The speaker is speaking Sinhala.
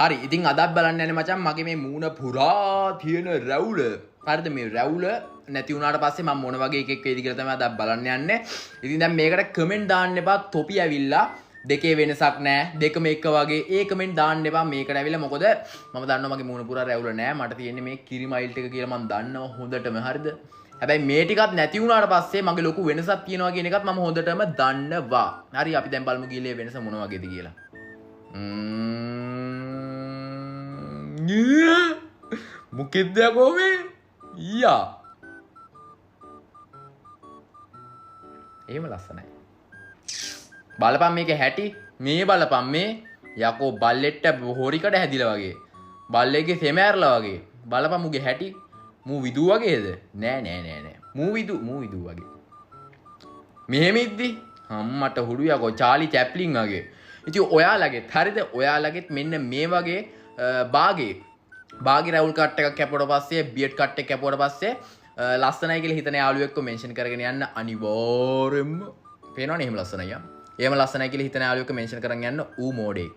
හරි ඉතින් අදත් බලන්න යන්නේ මචං මගේ මේ මූණ පුරා තියෙන රැවුල. හරිද මේ රැවුල නැති වුණාට පස්සේ මම මොන වගේ එකෙක් වේද කියලා තමයි අදත් බලන්න යන්නේ. ඉතින් දැන් මේකට කමෙන්ට් දාන්න එපා තොපි ඇවිල්ලා දෙකේ වෙනසක් නැහැ. දෙකම එක වගේ ඒ කමෙන්ට් දාන්න එපා මේකට ඇවිල්ලා මොකද මම දන්නවා මගේ මූණ පුරා රැවුල නැහැ. මට තියෙන්නේ මේ කිරිමයිල්ට් එක කියලා මම දන්නවා හොඳටම හරිද? හැබැයි මේ ටිකත් නැති වුණාට පස්සේ මගේ ලොකු වෙනසක් තියෙනවා කියන එකත් මම හොඳටම දන්නවා. හරි අපි දැන් බලමු කීලේ වෙනස මොන වගේද කියලා. මොකෙද්ද කොමේ? යා. එහෙම ලස්සනයි. බලපන් මේකේ හැටි. මේ බලපන් මේ යකෝ බල්ලෙට්ට හොරිකඩ හැදිලා වගේ. බල්ලෙක්ගේ සෙම ඇරලා වගේ. බලපන් මුගේ හැටි. මූ විදු වගේද? නෑ. මූ විදු වගේ. මෙහෙම ඉද්දි අම්මට හුරු යකෝ චාලි චැප්ලින් වගේ. ඉතින් ඔයාලගෙත් හරිද? ඔයාලගෙත් මෙන්න මේ වගේ බාගේ රැවුල් කට් එකක් කැපුවට පස්සේ බියඩ් කට් එක කැපුවට පස්සේ ලස්සනයි කියලා හිතන යාළුවෙක්ව මෙන්ෂන් කරගෙන යන්න අනිවාර්යෙන්ම පේනවනේ එහෙම ලස්සනයි යා. එහෙම ලස්සනයි කියලා හිතන යාළුවෙක්ව මෙන්ෂන් කරන් යන්න ඌ මෝඩේ.